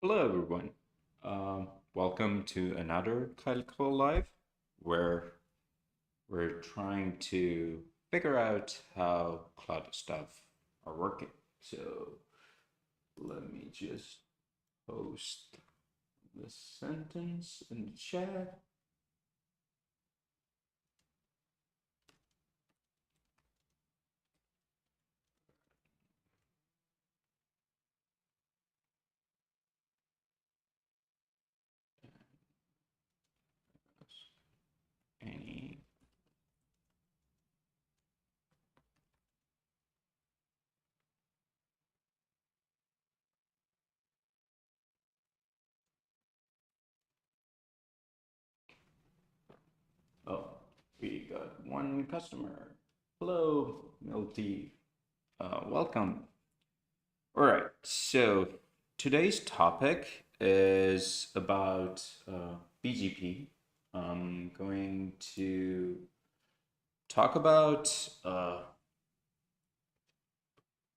Hello, everyone. Welcome to another Calico Live, where we're trying to figure out how cloud stuff are working. So let me just post the sentence in the chat. Any Oh, we got one customer. Hello, Milty. Welcome. All right, so today's topic is about BGP. I'm going to talk about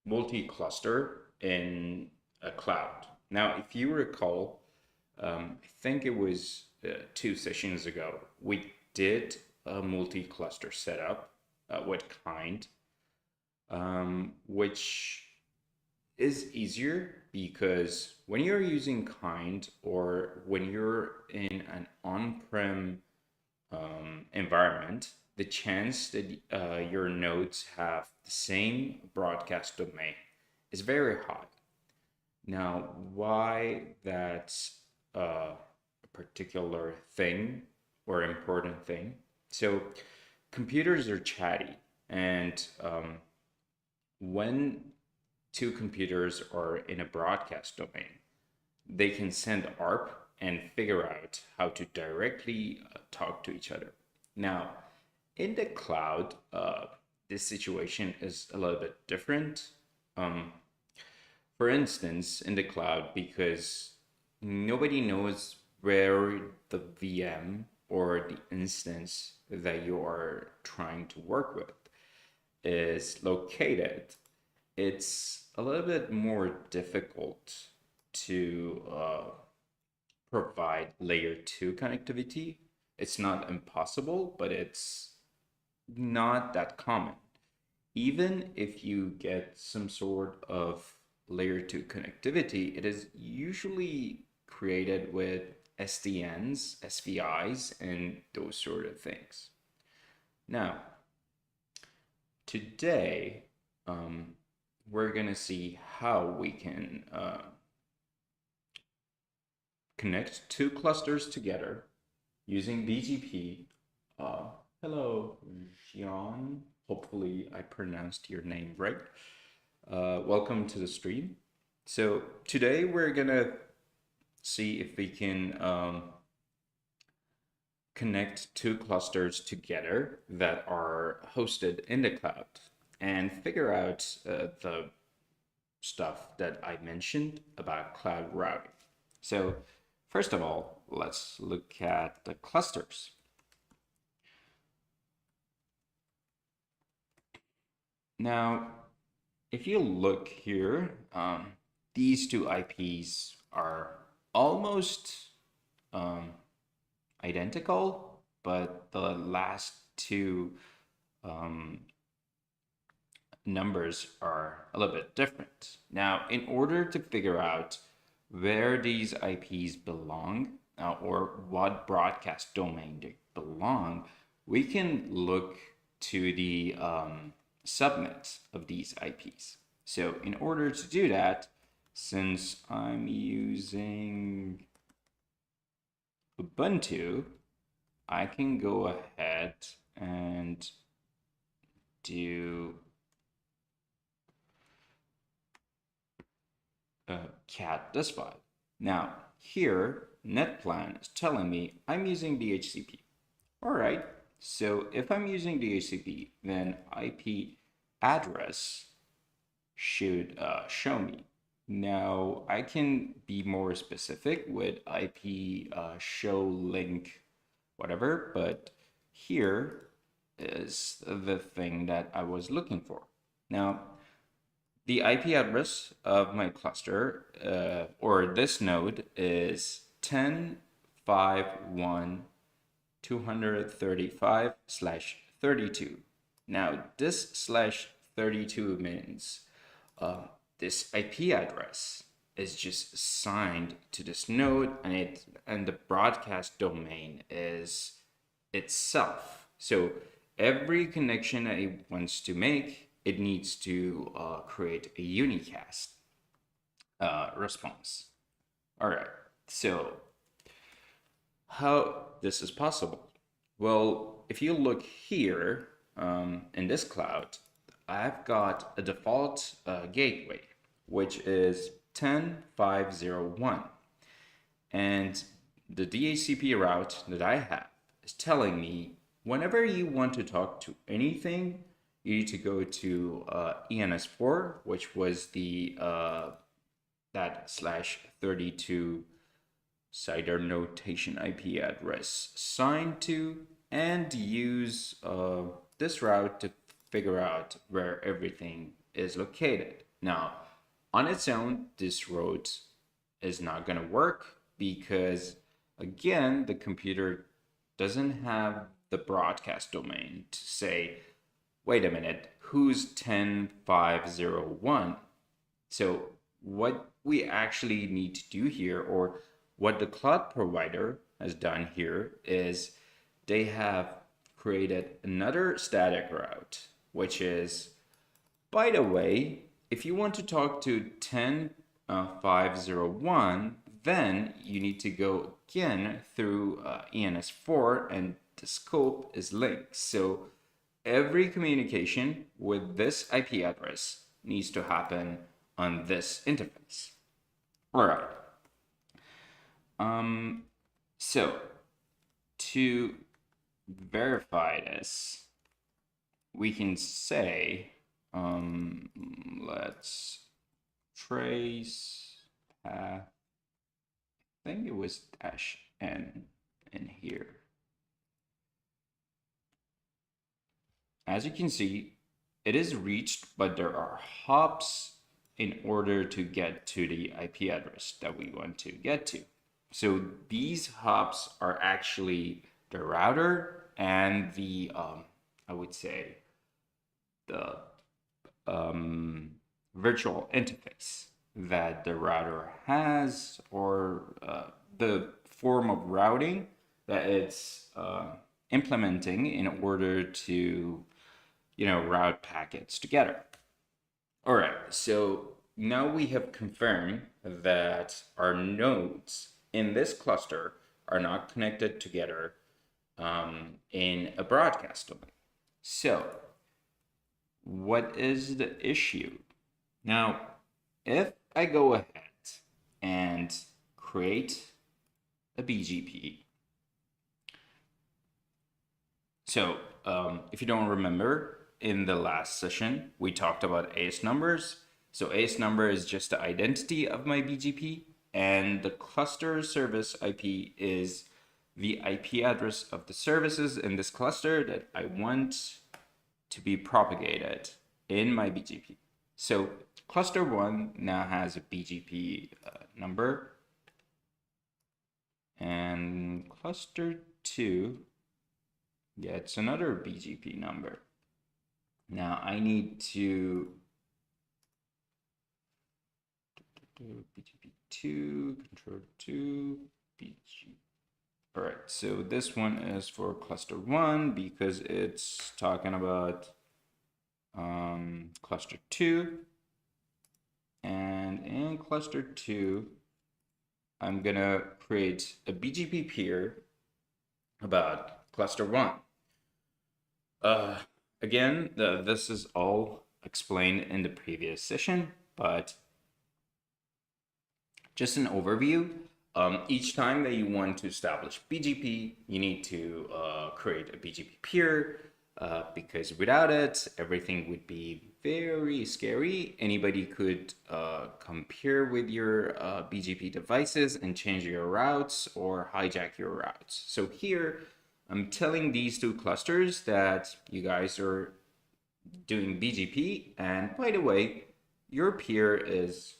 multi-cluster in a cloud. Now, if you recall, I think it was 2 sessions ago, we did a multi-cluster setup with kind, which is easier because when you're using kind or when you're in an on-prem environment, the chance that your nodes have the same broadcast domain is very high. Now, why that's a particular thing or important thing? So, computers are chatty, and when two computers are in a broadcast domain, they can send ARP and figure out how to directly talk to each other. Now, in the cloud, this situation is a little bit different. Um, for instance, in the cloud, because nobody knows where the VM or the instance that you are trying to work with is located, it's a little bit more difficult to provide layer 2 connectivity. It's not impossible, but it's not that common. Even if you get some sort of layer 2 connectivity, it is usually created with SDNs, SVIs, and those sort of things. Now, today, we're going to see how we can connect two clusters together using BGP. Hello, Jean. Hopefully, I pronounced your name right. Welcome to the stream. So, today we're going to see if we can connect two clusters together that are hosted in the cloud and figure out the stuff that I mentioned about cloud routing. So first of all, let's look at the clusters. Now, if you look here, these two IPs are almost identical, but the last two numbers are a little bit different. Now, in order to figure out where these IPs belong or what broadcast domain they belong, we can look to the subnets of these IPs. So in order to do that, since I'm using Ubuntu, I can go ahead and do cat this file. Now, here, NetPlan is telling me I'm using DHCP. All right, so if I'm using DHCP, then IP address should show me. Now, I can be more specific with IP show link, whatever, but here is the thing that I was looking for. Now, the IP address of my cluster or this node is 10.5.1.235/32. Now this /32 means this IP address is just assigned to this node, and the broadcast domain is itself. So every connection that it wants to make, it needs to create a unicast response. All right, so how this is possible? Well, if you look here in this cloud, I've got a default gateway, which is 10.5.0.1. And the DHCP route that I have is telling me whenever you want to talk to anything, you need to go to ENS4, which was the that /32 CIDR notation IP address assigned to, and use this route to figure out where everything is located. Now, on its own, this route is not going to work because, again, the computer doesn't have the broadcast domain to say, wait a minute, who's 10.5.0.1? So what we actually need to do here, or what the cloud provider has done here, is they have created another static route, which is, by the way, if you want to talk to 10.5.0.1, then you need to go again through ENS4, and the scope is linked. So every communication with this IP address needs to happen on this interface. All right. So to verify this, we can say, let's trace, I think it was -n in here. As you can see, it is reached, but there are hops in order to get to the IP address that we want to get to. So these hops are actually the router and the, I would say, the virtual interface that the router has, or the form of routing that it's implementing in order to, route packets together. All right, so now we have confirmed that our nodes in this cluster are not connected together in a broadcast domain. So what is the issue? Now, if I go ahead and create a BGP, so if you don't remember, in the last session, we talked about AS numbers. So AS number is just the identity of my BGP, and the cluster service IP is the IP address of the services in this cluster that I want to be propagated in my BGP. So cluster 1 now has a BGP number, and cluster 2 gets another BGP number. Now I need to BGP2, control 2, BGP. All right, so this one is for cluster 1 because it's talking about cluster 2. And in cluster 2, I'm gonna create a BGP peer about cluster 1. Again, this is all explained in the previous session, but just an overview. Each time that you want to establish BGP, you need to create a BGP peer, because without it, everything would be very scary. Anybody could compare with your BGP devices and change your routes or hijack your routes. So here, I'm telling these two clusters that you guys are doing BGP, and by the way, your peer is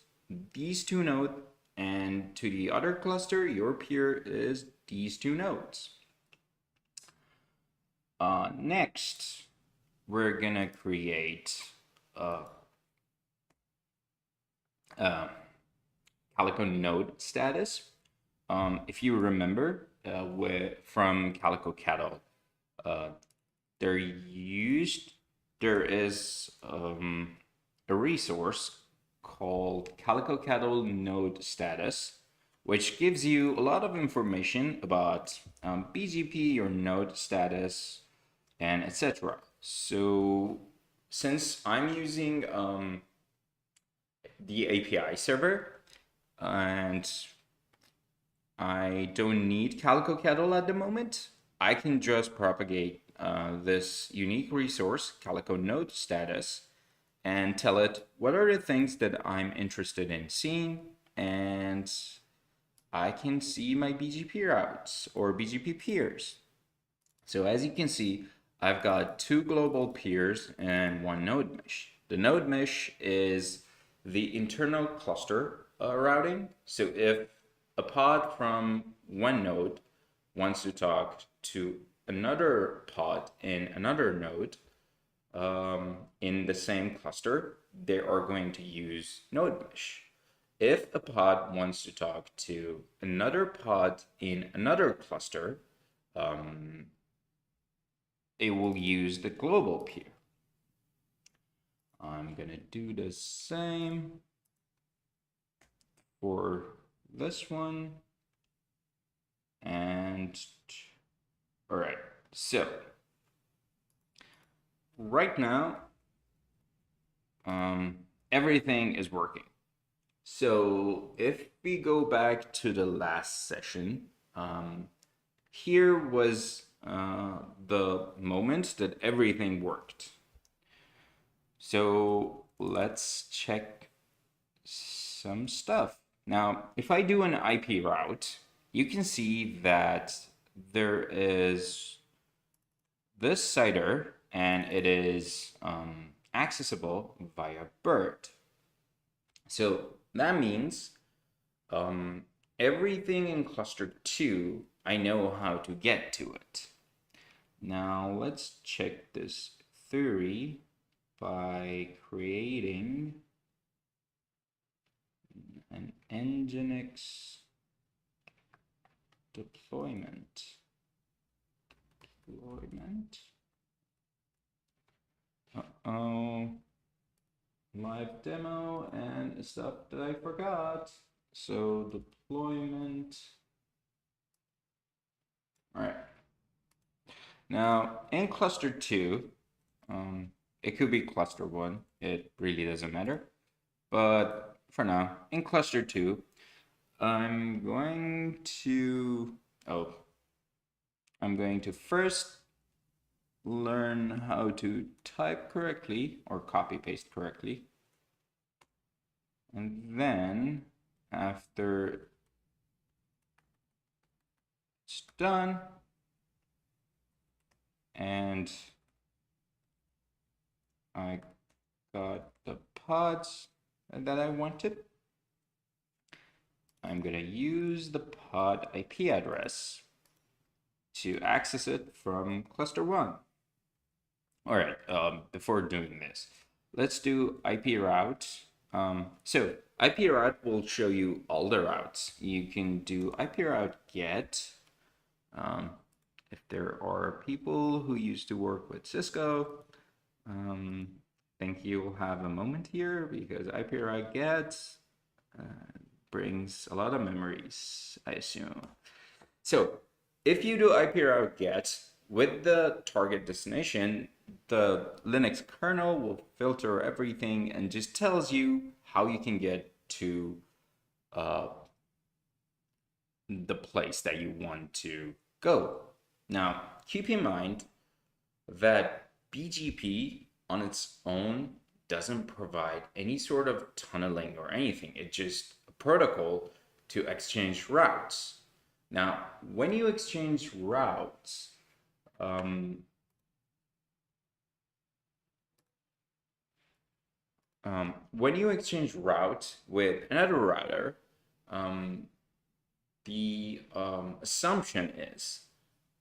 these two nodes, and to the other cluster, your peer is these two nodes. Next, we're gonna create Calico node status. If you remember from Calico Cattle, there is a resource called Calico Cattle node status, which gives you a lot of information about BGP, your node status, and etc. So since I'm using the API server and I don't need Calico Cattle at the moment, I can just propagate this unique resource, Calico node status, and tell it what are the things that I'm interested in seeing, and I can see my BGP routes or BGP peers. So as you can see, I've got two global peers and one node mesh. The node mesh is the internal cluster routing. So if a pod from one node wants to talk to another pod in another node in the same cluster, they are going to use node mesh. If a pod wants to talk to another pod in another cluster, it will use the global peer. I'm gonna do the same for this one. And all right, so right now, everything is working. So if we go back to the last session, here was the moment that everything worked. So let's check some stuff. Now, if I do an IP route, you can see that there is this CIDR and it is accessible via BERT. So that means everything in cluster 2, I know how to get to it. Now let's check this theory by creating an Nginx deployment. Uh-oh. Live demo and stuff that I forgot. So deployment. All right. Now in cluster 2, it could be cluster 1. It really doesn't matter. But for now, in cluster 2, I'm going to first learn how to type correctly or copy paste correctly. And then after it's done and I got the pods that I wanted, I'm going to use the pod IP address to access it from cluster 1. All right, before doing this, let's do IP route. So IP route will show you all the routes. You can do IP route get. If there are people who used to work with Cisco, I think you will have a moment here because IP route get brings a lot of memories, I assume. So if you do IP route get with the target destination, the Linux kernel will filter everything and just tells you how you can get to the place that you want to go. Now, keep in mind that BGP on its own doesn't provide any sort of tunneling or anything. It's just a protocol to exchange routes. Now, when you exchange routes, when you exchange route with another router, the assumption is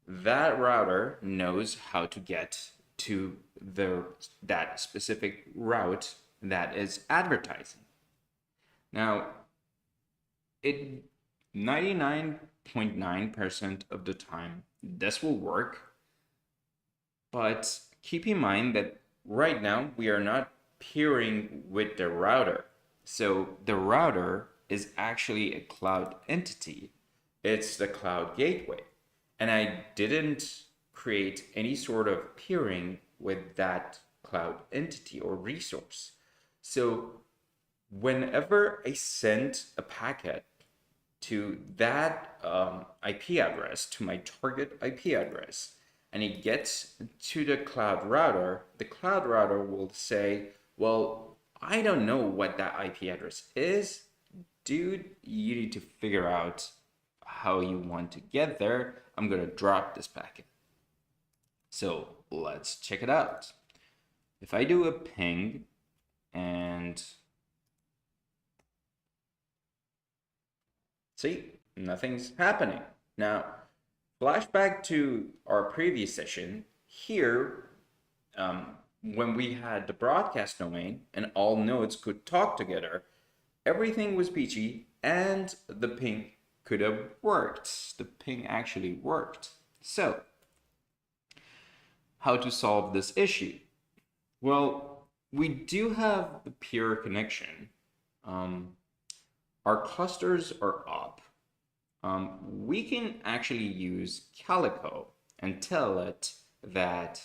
that router knows how to get to that specific route that is advertising. Now, it 99.9% of the time this will work, but keep in mind that right now we are not peering with the router. So the router is actually a cloud entity. It's the cloud gateway. And I didn't create any sort of peering with that cloud entity or resource. So whenever I send a packet to that IP address, to my target IP address, and it gets to the cloud router will say, well, I don't know what that IP address is. Dude, you need to figure out how you want to get there. I'm going to drop this packet. So let's check it out. If I do a ping and see, nothing's happening. Now, flashback to our previous session. Here, when we had the broadcast domain and all nodes could talk together, everything was peachy and the ping could have worked. The ping actually worked. So, how to solve this issue? Well, we do have the peer connection. Our clusters are up. We can actually use Calico and tell it that,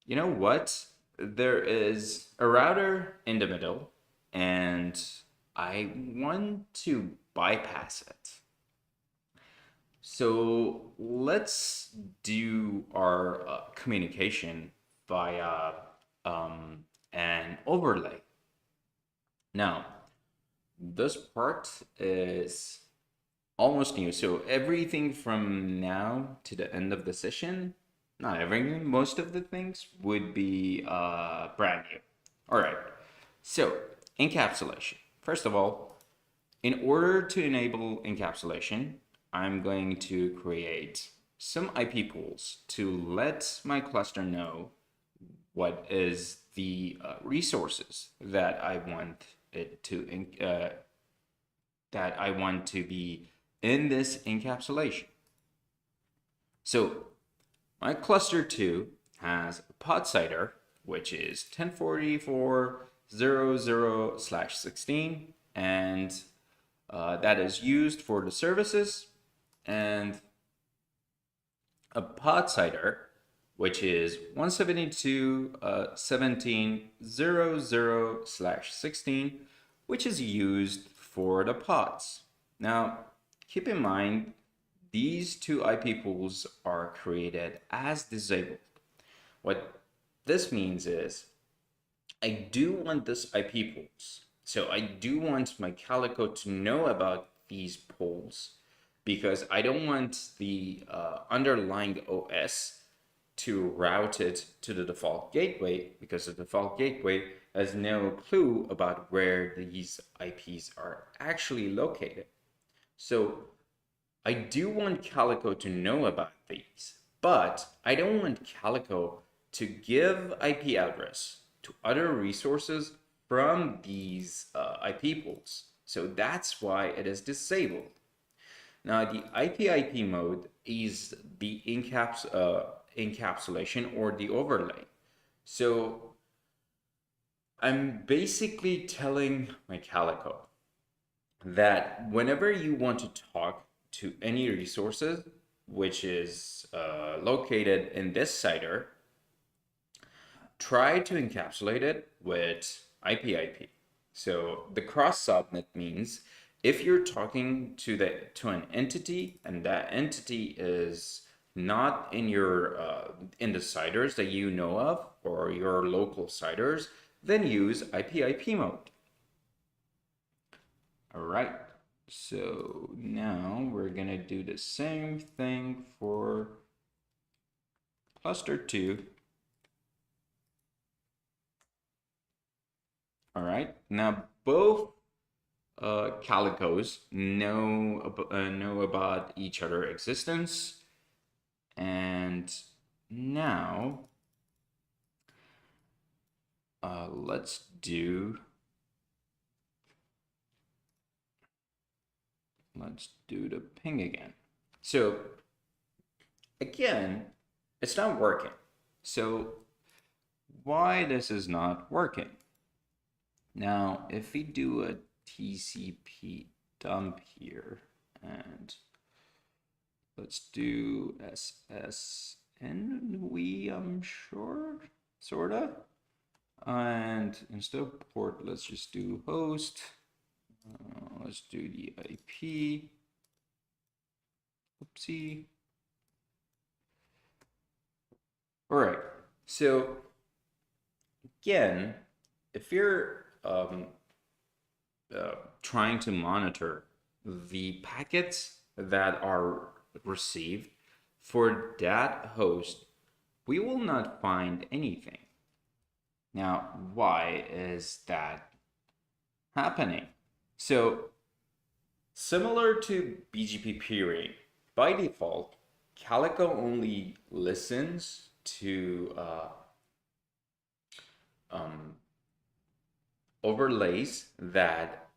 you know what, there is a router in the middle and I want to bypass it. So let's do our communication via an overlay. Now, this part is almost new. So everything from now to the end of the session, not everything, most of the things would be brand new. All right. So encapsulation. First of all, in order to enable encapsulation, I'm going to create some IP pools to let my cluster know what is the resources that I want it to that I want to be in this encapsulation. So my cluster 2 has a pod CIDR, which is 1044.00/16, and that is used for the services, and a pod CIDR, which is 172.17.00/16, which is used for the pods. Now, keep in mind, these two IP pools are created as disabled. What this means is, I do want this IP pools. So I do want my Calico to know about these pools because I don't want the underlying OS to route it to the default gateway because the default gateway has no clue about where these IPs are actually located. So I do want Calico to know about these, but I don't want Calico to give IP address to other resources from these IP pools. So that's why it is disabled. Now, the IPIP mode is the encapsulation or the overlay. So I'm basically telling my Calico that whenever you want to talk to any resources, which is located in this CIDR, try to encapsulate it with IPIP. So the cross subnet means if you're talking to an entity and that entity is not in your in the CIDRs that you know of or your local CIDRs, then use IPIP mode. All right. So now we're gonna do the same thing for cluster 2. All right. Now both Calicos know about each other existence, and now let's do the ping again. So again, it's not working. So why this is not working? Now, if we do a TCP dump here, and let's do SSNV, I'm sure, sorta. And instead of port, let's just do host. Let's do the IP. Oopsie. All right. So again, if you're trying to monitor the packets that are received for that host, we will not find anything. Now, why is that happening? So, similar to BGP peering, by default, Calico only listens to overlays that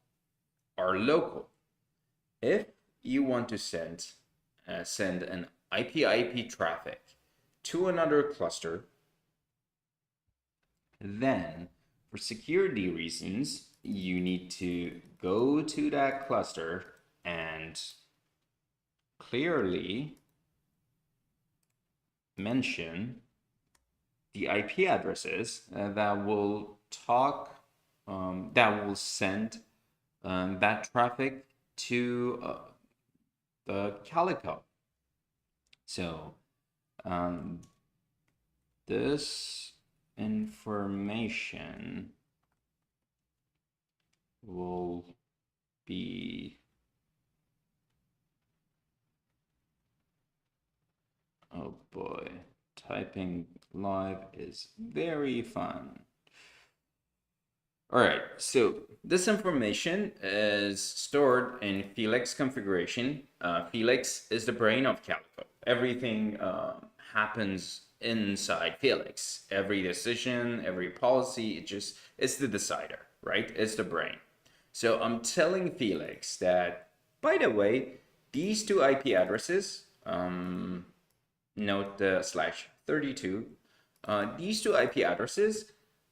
are local. If you want to send an IP-IP traffic to another cluster, then for security reasons, you need to go to that cluster and clearly mention the IP addresses that will send that traffic to the Calico. So this information will be, oh boy, typing live is very fun. All right, so this information is stored in Felix configuration. Felix is the brain of Calico. Everything happens inside Felix. Every decision, every policy, it's the decider, right? It's the brain. So I'm telling Felix that, by the way, these two IP addresses, note the /32, these two IP addresses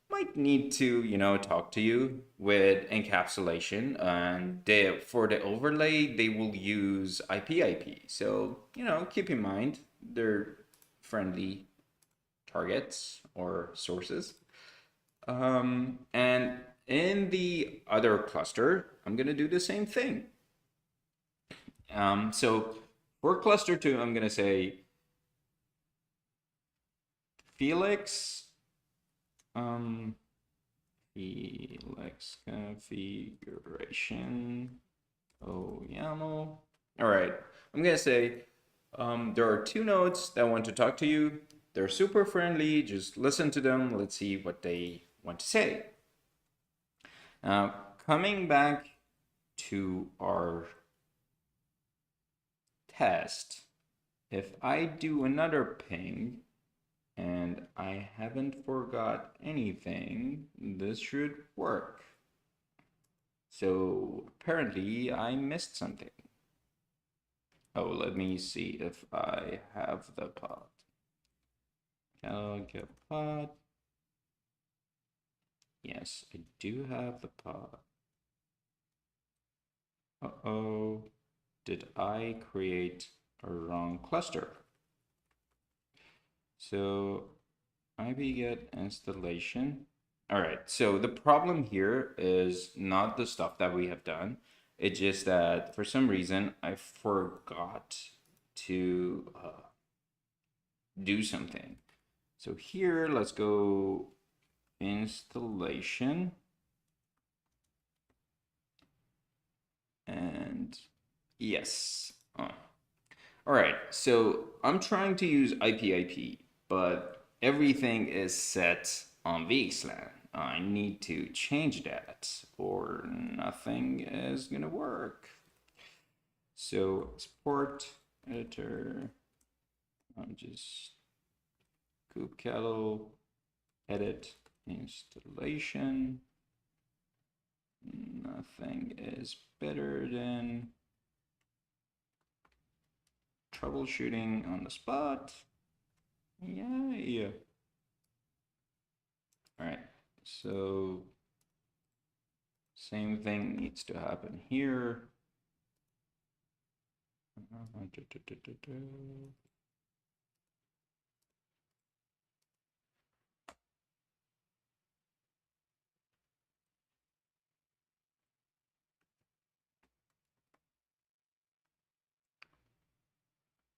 might need to, talk to you with encapsulation, and for the overlay, they will use IPIP. So, keep in mind, they're friendly targets or sources. And in the other cluster, I'm going to do the same thing. So for cluster 2, I'm going to say Felix, Felix configuration, YAML. All right, I'm going to say there are 2 nodes that want to talk to you. They're super friendly. Just listen to them. Let's see what they want to say. Now, coming back to our test, if I do another ping and I haven't forgot anything, this should work. So apparently I missed something. Oh, let me see if I have the pod. Calico pod. Yes, I do have the pod. Uh-oh, did I create a wrong cluster? So IPGet installation. All right, so the problem here is not the stuff that we have done. It's just that for some reason I forgot to do something. So here, let's go installation. And yes. All right, so I'm trying to use IPIP, but everything is set on VXLAN. I need to change that or nothing is gonna work. So export editor, just kubectl edit installation. Nothing is better than troubleshooting on the spot. Yay. All right, so same thing needs to happen here.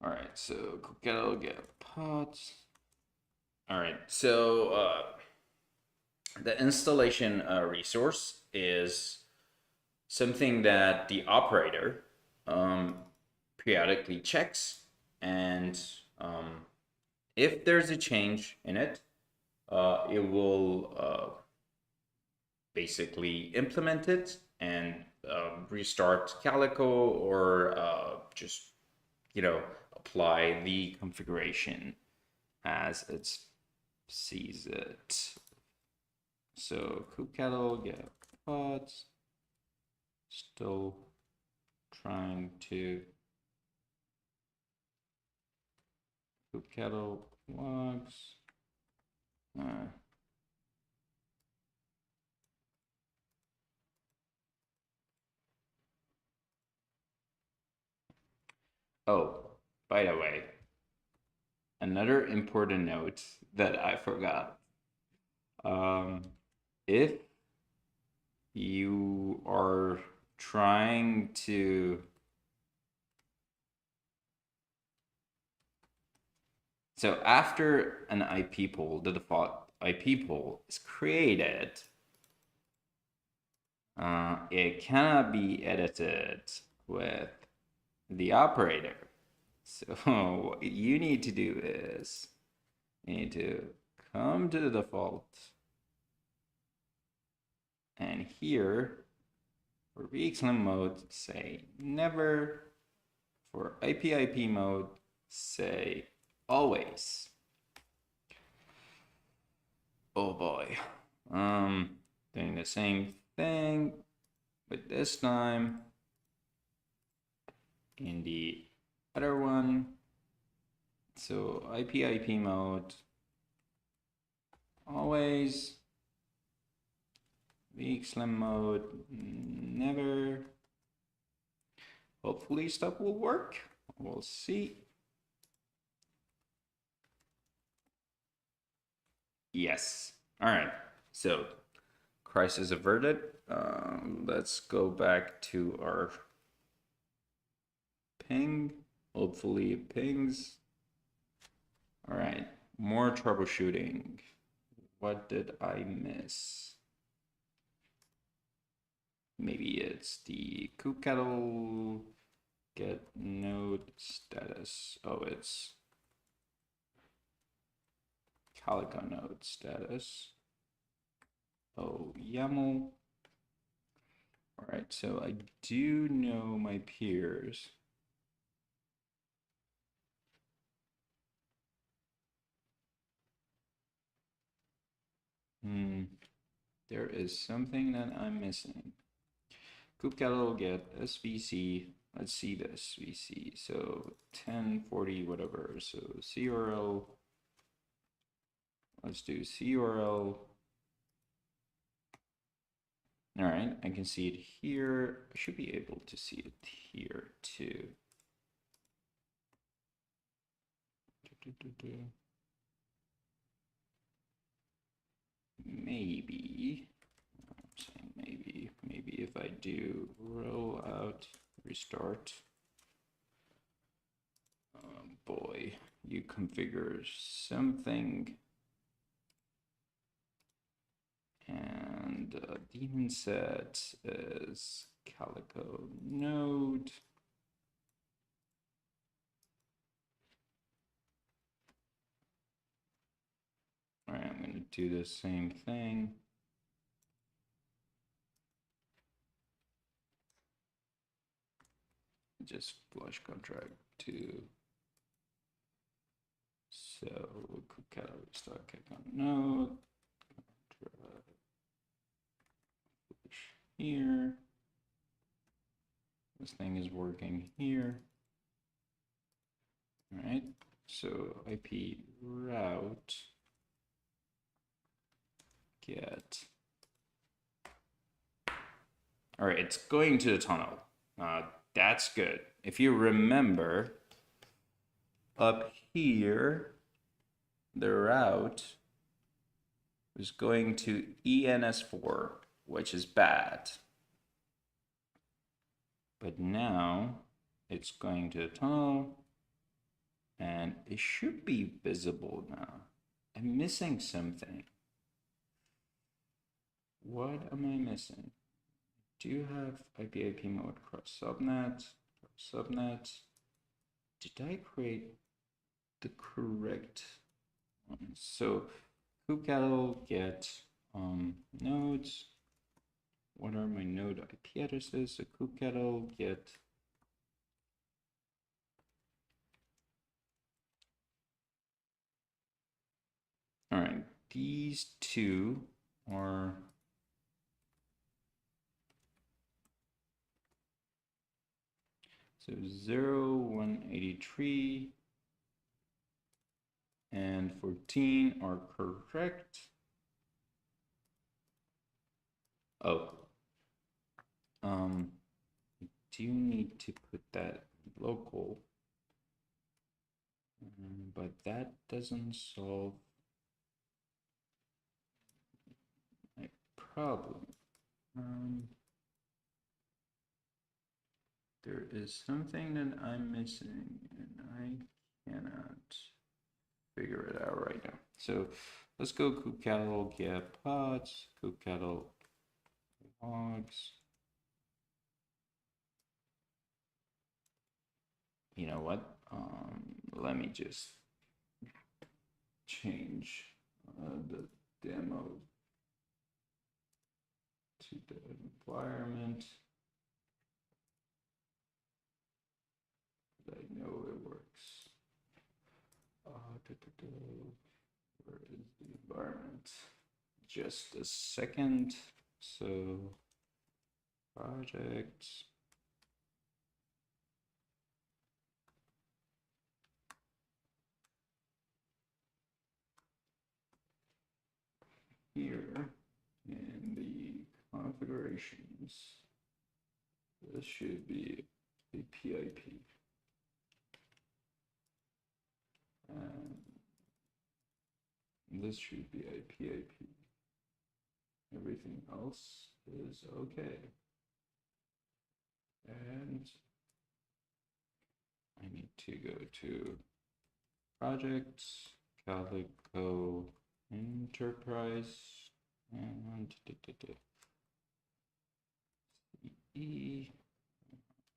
All right, so kubectl get pods. All right, so the installation resource is something that the operator periodically checks, and if there's a change in it, it will basically implement it and restart Calico or just, apply the configuration as it sees it. So kubectl get pods, still trying to kubectl logs. Oh, by the way, another important note that I forgot. If you are trying to so after an IP pool, the default IP pool is created, it cannot be edited with the operator. So what you need to do is you need to come to the default, and here for VXLAN mode say never, for IPIP mode say always. Oh boy. Doing the same thing, but this time in the other one. So IPIP mode always, VXLAN mode never. Hopefully stuff will work. We'll see. Yes. All right. So crisis averted. Let's go back to our ping. Hopefully it pings. All right. More troubleshooting. What did I miss? Maybe it's the kubectl get node status. Oh, it's Calico node status. Oh, YAML. All right, so I do know my peers. There is something that I'm missing. Kubectl get SVC. Let's see the SVC. So 1040 whatever. So CURL. Let's do CURL. All right, I can see it here. I should be able to see it here too. Maybe, I'm saying maybe if I do roll out, restart. Oh boy, you configure something. And daemon set is Calico node. All right, I'm going to do the same thing. just flush contract to. So Calico start kick on node. Here. This thing is working here. All right. So IP route get. All right, it's going to the tunnel. That's good. If you remember, up here, the route is going to ENS4, which is bad. But now it's going to the tunnel, and it should be visible now. I'm missing something. What am I missing? Do you have IPIP mode cross subnet? Did I create the correct one? So kubectl get nodes. What are my node IP addresses? So kubectl get all right. These two are so 0183 and 14 are correct. Oh, I do need to put that local, but that doesn't solve my problem. There is something that I'm missing, and I cannot figure it out right now. So let's go kubectl get pods, kubectl logs. You know what? Let me just change the demo to the environment. I know it works. Where is the environment? Just a second. So projects. Here in the configurations, this should be a PIP. And this should be a PIP. Everything else is okay. And I need to go to projects, Calico Enterprise, and CE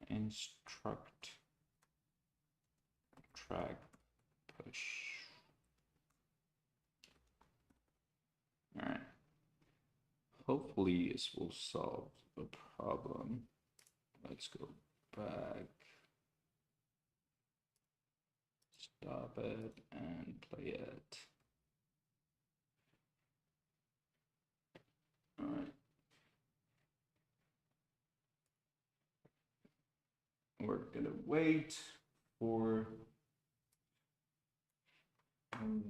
instruct track push. All right. Hopefully this will solve the problem. Let's go back. Stop it and play it. All right. We're gonna wait for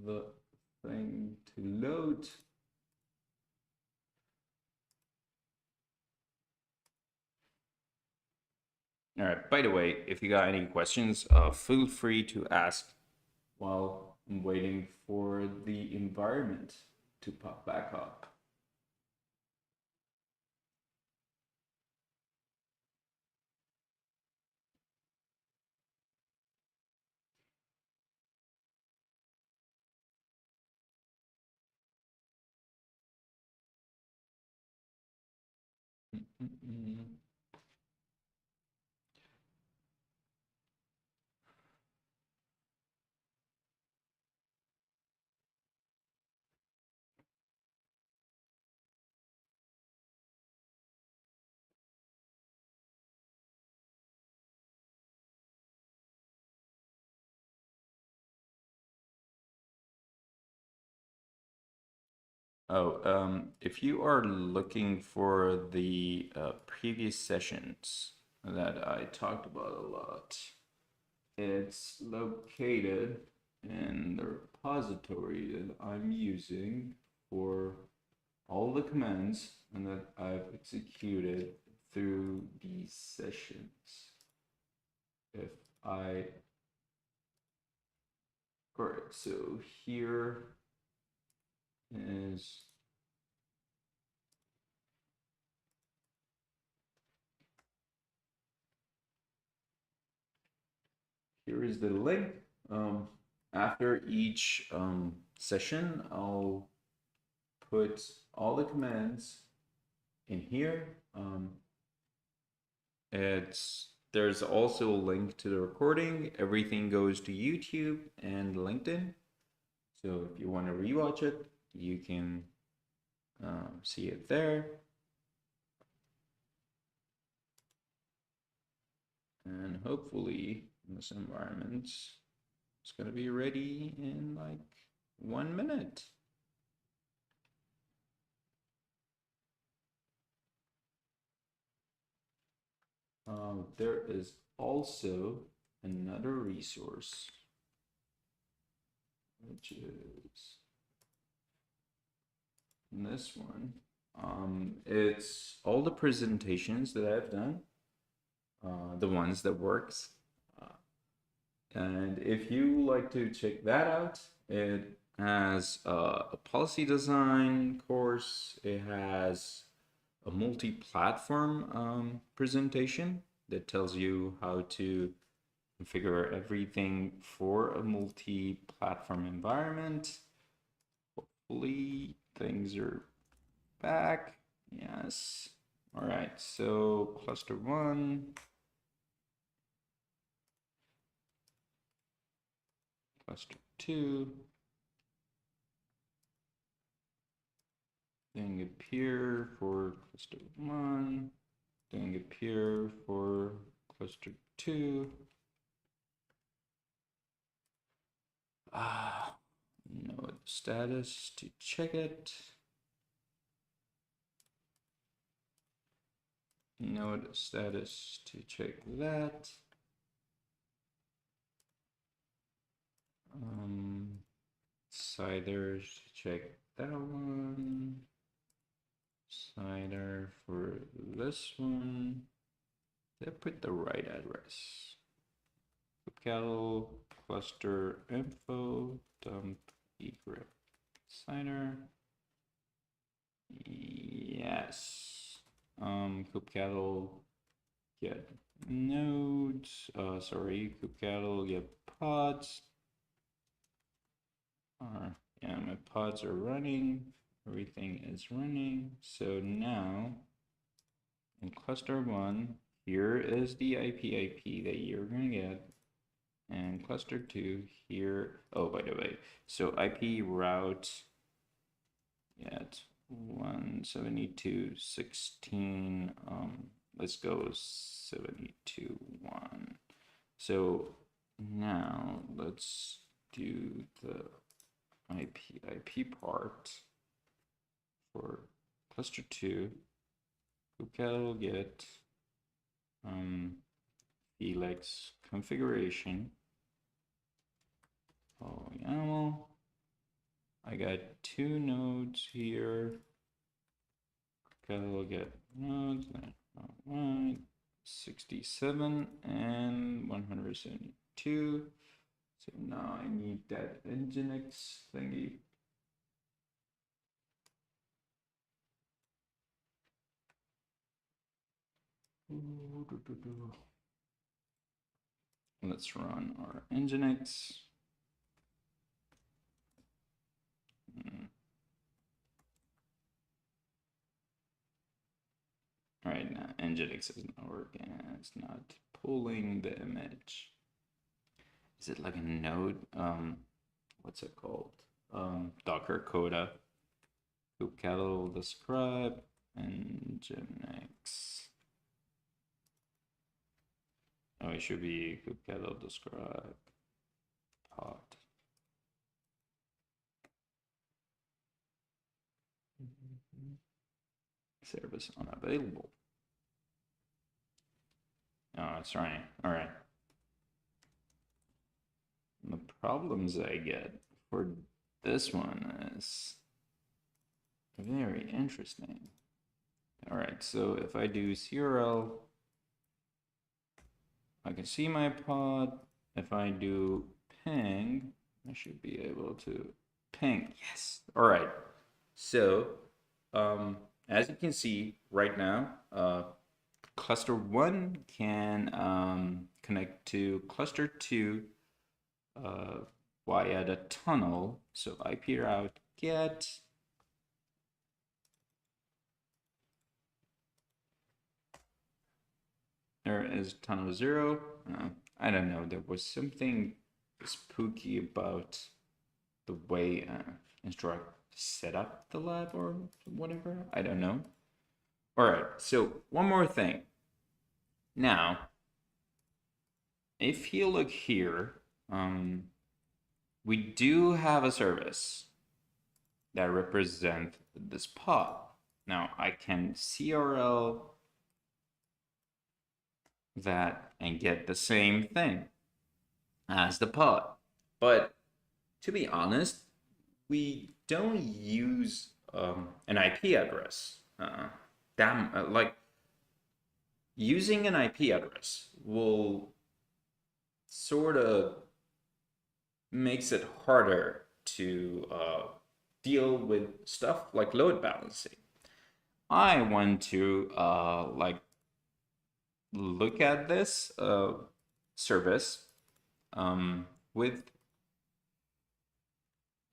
the thing to load. All right, by the way, if you got any questions, feel free to ask while I'm waiting for the environment to pop back up. If you are looking for the previous sessions that I talked about a lot, it's located in the repository that I'm using for all the commands and that I've executed through these sessions. If I, all right, so here is the link. After each session, I'll put all the commands in here. There's also a link to the recording. Everything goes to YouTube and LinkedIn. So if you want to rewatch it, you can see it there. And hopefully in this environment, it's going to be ready in like 1 minute. There is also another resource, which is this one. It's all the presentations that I've done, the ones that works. And if you like to check that out, it has a policy design course. It has a multi-platform presentation that tells you how to configure everything for a multi-platform environment. Hopefully things are back. Yes. All right, so cluster 1. Cluster 2. Doing a peer for cluster 1. Doing a peer for cluster 2. Node status to check it. Node status to check that. CIDR to check that one. CIDR for this one. Did I put the right address? Kubectl cluster info dump egrep CIDR. Yes. Kubectl get nodes. Kubectl get pods. Yeah, my pods are running. Everything is running. So now in cluster 1, here is the IPIP that you're going to get. And cluster 2 here. Oh, by the way, so IP route, yeah, it's 172.16. Let's go 72.1. So now let's do the IPIP part for cluster 2. Kubectl get Felix configuration. Oh, YAML. I got 2 nodes here. Kubectl get nodes. 67 and 172. So now I need that Nginx thingy. Let's run our Nginx. All right, now Nginx is not working. It's not pulling the image. Is it like a node? What's it called? Docker Coda. Kubectl describe Nginx. Oh, it should be Kubectl describe pod. service unavailable. Oh, it's running. All right. The problems I get for this one is very interesting. All right, so if I do CRL, I can see my pod. If I do ping, I should be able to ping. Yes. All right. So, as you can see right now, cluster 1 can connect to cluster 2 via the tunnel. So IP route get. There is tunnel 0. I don't know. There was something spooky about the way instruct set up the lab or whatever. I don't know. All right. So one more thing. Now, if you look here, we do have a service that represents this pod. Now I can CRL that and get the same thing as the pod. But to be honest, we don't use an IP address. Like using an IP address will sort of makes it harder to deal with stuff like load balancing. I want to like look at this service with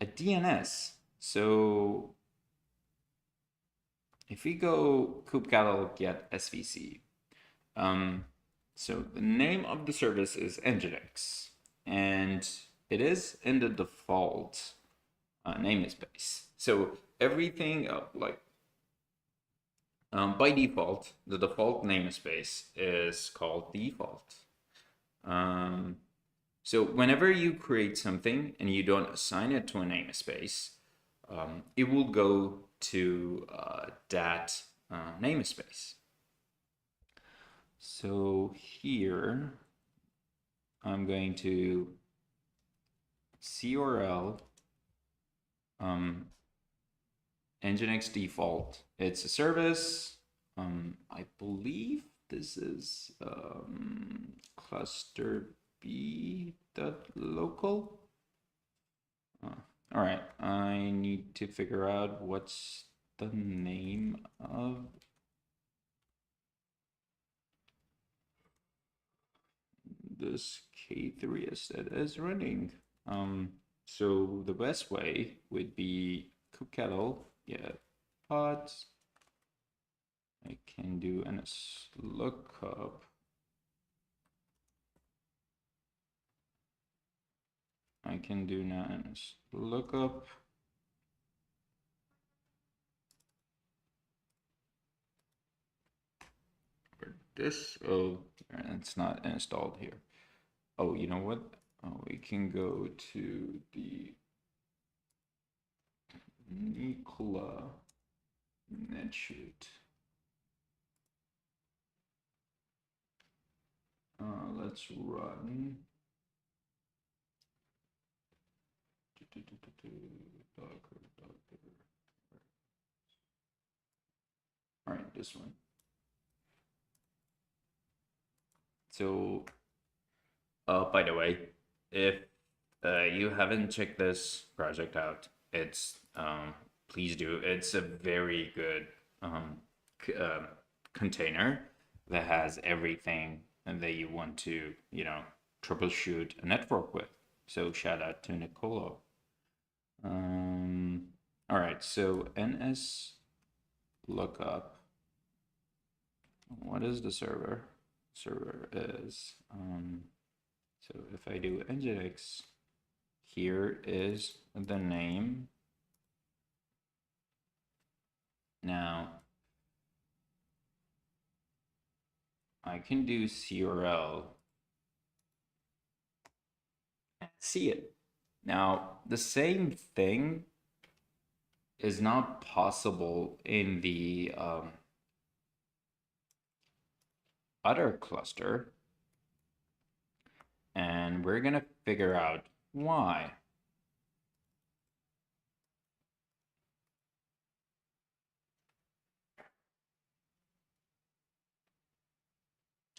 a DNS. So if we go kubectl get svc, so the name of the service is Nginx, and it is in the default namespace. So everything by default, the default namespace is called default. So whenever you create something and you don't assign it to a namespace, it will go to that namespace. So here, I'm going to CRL Nginx default. It's a service. I believe this is cluster b.local. All right, I need to figure out what's the name of this K3s that is running. So the best way would be kubectl get pods. I can do ns lookup. I can do now ns lookup. For this, oh, it's not installed here. Oh, you know what? Oh, we can go to the Nikola netshoot. Let's run all right, this one. So by the way, if you haven't checked this project out, it's please do. It's a very good container that has everything that you want to, troubleshoot a network with. So shout out to Nicola. All right, so ns lookup. What is the server? Server is so if I do Nginx, here is the name. Now I can do CRL and see it. Now the same thing is not possible in the other cluster, and we're going to figure out why.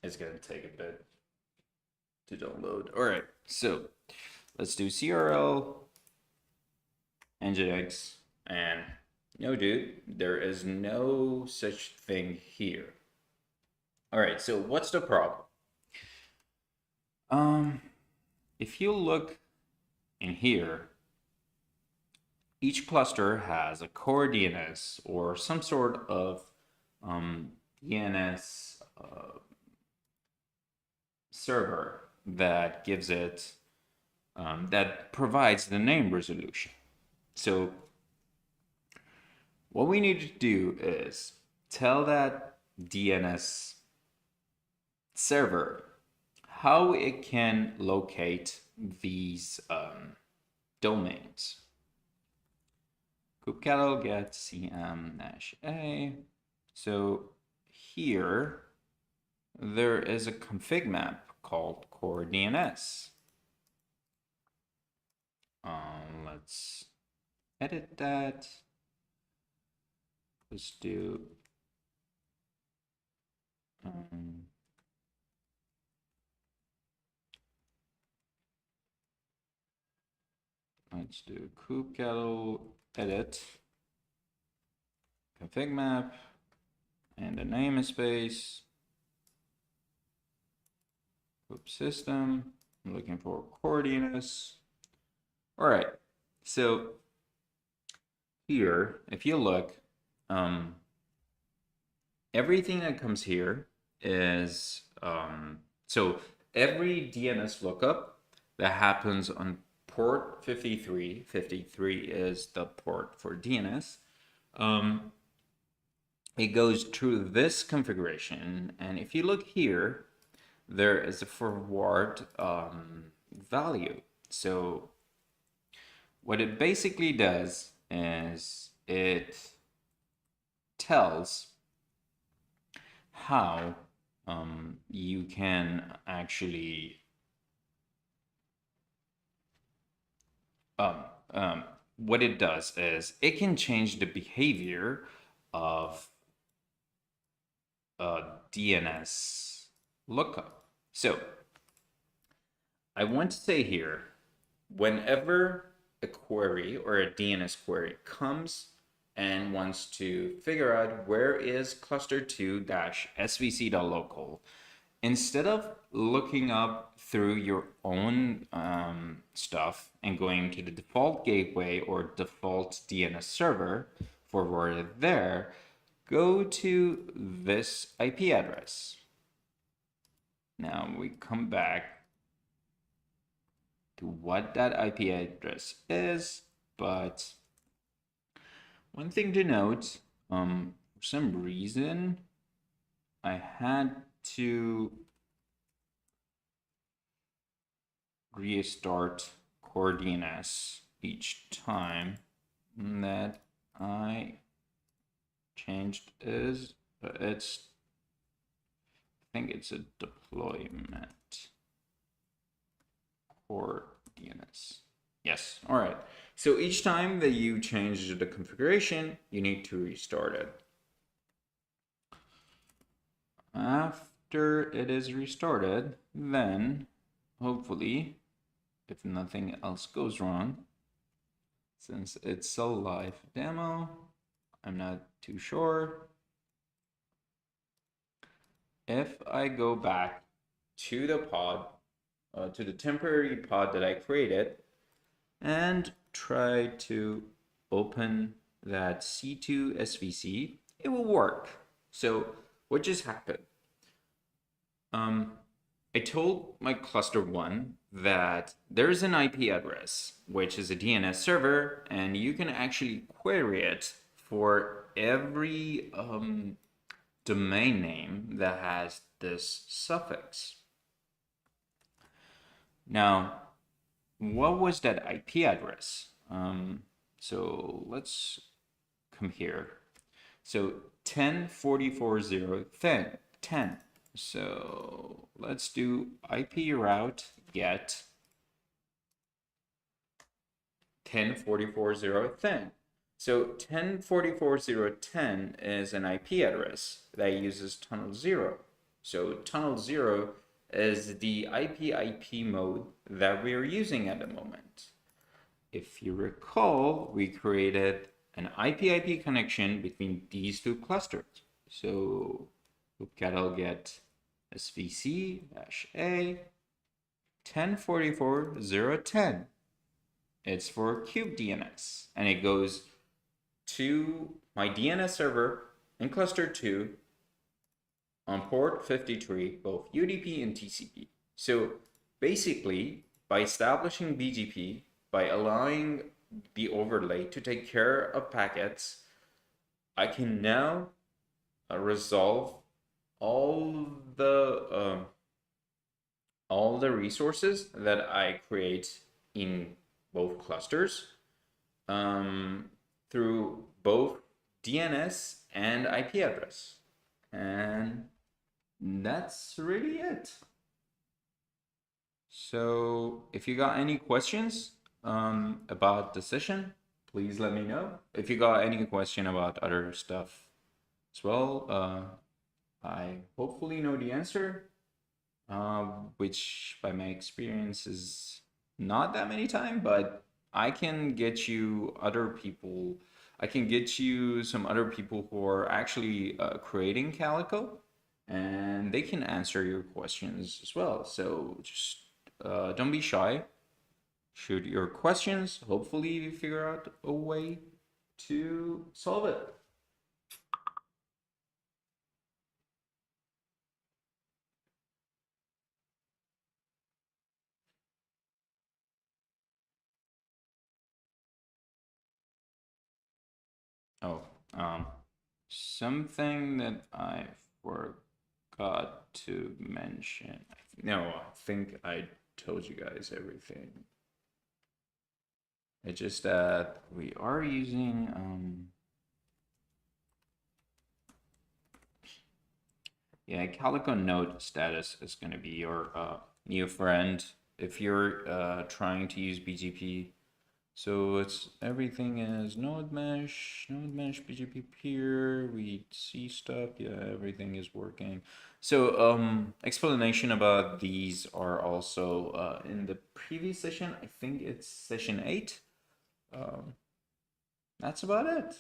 It's going to take a bit to download. All right, so let's do CRL nginx, and no, dude, there is no such thing here. All right, so what's the problem? If you look in here, each cluster has a core DNS or some sort of DNS server that gives it, that provides the name resolution. So what we need to do is tell that DNS server how it can locate these domains. kubectl get cm-a. So here there is a config map called core DNS. Let's edit that. Let's do let's do kubectl edit config map and the namespace kube system. I'm looking for core DNS. All right, so here, if you look, everything that comes here is, so every DNS lookup that happens on port 53, 53 is the port for DNS, it goes through this configuration, and if you look here, there is a forward value. So what it basically does is it tells how you can actually what it does is it can change the behavior of a DNS lookup. So I want to say here, whenever a query or a DNS query comes and wants to figure out where is cluster2-svc.local, instead of looking up through your own stuff and going to the default gateway or default DNS server forwarded there, go to this IP address. Now we come back to what that IP address is, but one thing to note, for some reason, I had to restart core DNS each time that I changed is, I think it's a deployment core DNS. Yes, all right. So each time that you change the configuration, you need to restart it. After it is restarted, then hopefully, if nothing else goes wrong, since it's a live demo, I'm not too sure. If I go back to the pod, to the temporary pod that I created, and try to open that C2 SVC, it will work. So what just happened? I told my cluster 1 that there's an IP address, which is a DNS server, and you can actually query it for every domain name that has this suffix. Now, what was that IP address? So let's come here. So 10.44.0.10. So let's do IP route get 10.44.0.10. So 10.44.0.10 is an IP address that uses tunnel 0. So tunnel 0 is the IP-IP mode that we are using at the moment. If you recall, we created an IP-IP connection between these two clusters. So kubectl get svc-a 10.44.0.10. It's for kubedns, and it goes to my DNS server in cluster 2 on port 53, both UDP and TCP. So basically, by establishing BGP, by allowing the overlay to take care of packets, I can now resolve all the resources that I create in both clusters through both DNS and IP address. And that's really it. So if you got any questions about the session, please let me know. If you got any question about other stuff as well, I hopefully know the answer, which by my experience is not that many times, but I can get you other people. I can get you some other people who are actually creating Calico, and they can answer your questions as well. So just don't be shy. Shoot your questions. Hopefully you figure out a way to solve it. Oh, something that I forgot to mention. No, I think I told you guys everything. It's just that we are using yeah, Calico node status is going to be your new friend if you're trying to use BGP. So it's everything is node mesh, BGP peer, we see stuff, yeah, everything is working. So explanation about these are also in the previous session. I think it's session 8. That's about it.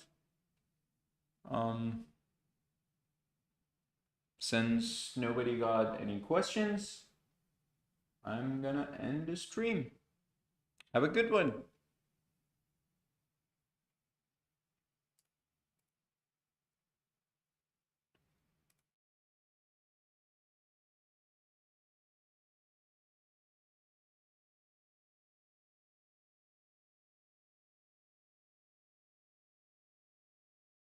Since nobody got any questions, I'm gonna end the stream. Have a good one.